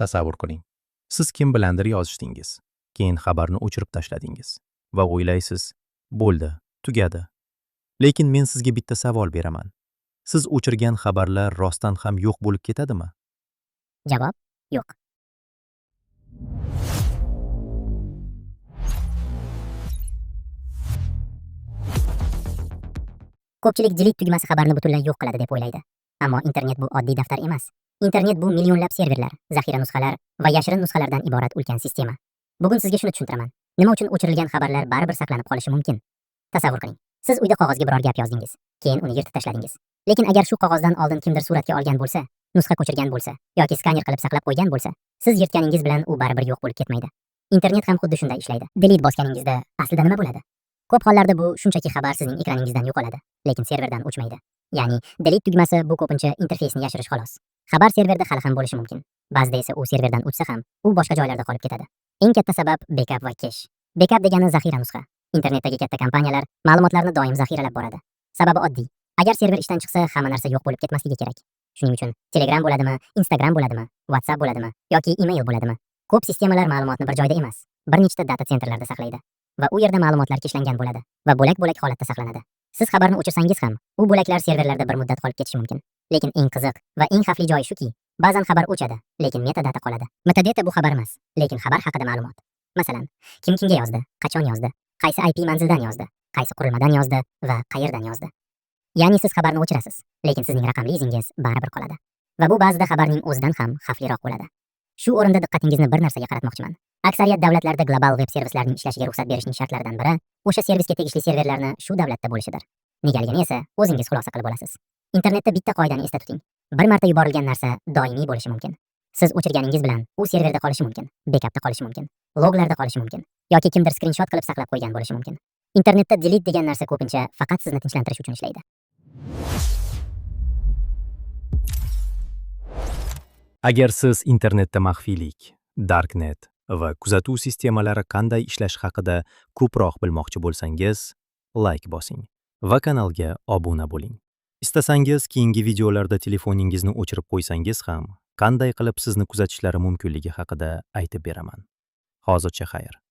Tasavvur qiling. Siz kim bilandir yozishdingiz. Keyin xabarni o'chirib tashladingiz va o'ylaysiz, bo'ldi, tugadi. Lekin men sizga bitta savol beraman. Siz o'chirgan xabarlar rostdan ham yo'q bo'lib ketadimi? Javob: yo'q. Ko'pchilik delete tugmasi xabarni butunlay yo'q qiladi deb o'ylaydi. Ammo internet bu oddiy daftar emas. Internet bu millionlab serverlar, zaxira nusxalar va yashirin nusxalardan iborat ulkan sistema. Bugun sizga shuni tushuntiraman. Nima uchun o'chirilgan xabarlar baribir saqlanib qolishi mumkin? Tasavvur qiling. Siz uyda qog'ozga biror gap yozdingiz, keyin uni yirtib tashladingiz. Lekin agar shu qog'ozdan oldin kimdir suratga olgan bo'lsa, nusxa ko'chirgan bo'lsa yoki skaner qilib saqlab qo'ygan bo'lsa, siz yirtganingiz bilan u baribir yo'q bo'lib ketmaydi. Internet ham xuddi shunday ishlaydi. Delete bosganingizda aslida nima bo'ladi? Ko'p hollarda bu shunchaki xabar sizning ekraningizdan yo'qoladi, lekin serverdan o'chmaydi. Ya'ni delete tugmasi bu ko'pincha interfeysni yashirish xolos. Xabar serverda hali ham bo'lishi mumkin. Ba'zida esa u serverdan o'chsa ham, u boshqa joylarda qolib ketadi. Eng katta sabab backup va cache. Backup degani zaxira nusxa. Internetdagi katta kompaniyalar ma'lumotlarni doim zaxiralab boradi. Sababi oddiy. Agar server ishdan chiqsa, hamma narsa yo'q bo'lib ketmasligi kerak. Shuning uchun Telegram bo'ladimi, Instagram bo'ladimi, WhatsApp bo'ladimi yoki email bo'ladimi? Ko'p sistemalar ma'lumotni bir joyda emas, bir nechta data centerlarda saqlaydi va u yerda ma'lumotlar keshlangan bo'ladi va bo'lak-bo'lak holatda saqlanadi. Siz xabarni o'chirsangiz ham, u bo'laklar serverlarda bir muddat qolib ketishi mumkin. Lekin eng qiziq va eng xavfli joyi shuki, ba'zan xabar o'chadi, lekin metadata qoladi. Metadata bu xabar emas, lekin xabar haqida ma'lumot. Masalan, kim kimga yozdi, qachon yozdi, qaysi IP manzildan yozdi, qaysi qurilmadan yozdi va qayerdan yozdi. Ya'ni siz xabarni o'chirasiz, lekin sizning raqamli izingiz baribir qoladi. Va bu ba'zida xabarning o'zidan ham xavfliroq bo'ladi. Shu o'rinda diqqatingizni bir narsaga qaratmoqchiman. Aksariyat davlatlarda global web servislarning ishlashiga ruxsat berishning shartlaridan biri o'sha servisga tegishli serverlarni shu davlatda bo'lishidir. Negaligini esa o'zingiz xulosa qilib olasiz. Internetda bitta qoidani esda tuting. Bir marta yuborilgan narsa doimiy bo'lishi mumkin. Siz o'chirganingiz bilan u serverda qolishi mumkin, backupda qolishi mumkin, loglarda qolishi mumkin yoki kimdir skrinshot qilib saqlab qo'ygan bo'lishi mumkin. Internetda delete degan narsa ko'pincha faqat sizni tinchlantirish uchun ishlaydi. Agar siz internetda maxfiylik, darknet va kuzatuv sistemalari qanday ishlashi haqida ko'proq bilmoqchi bo'lsangiz, like bosing va kanalga obuna bo'ling. Istasangiz keyingi videolarda telefoningizni o'chirib qo'ysangiz ham, qanday qilib sizni kuzatishlari mumkinligi haqida aytib beraman. Hozircha xayr.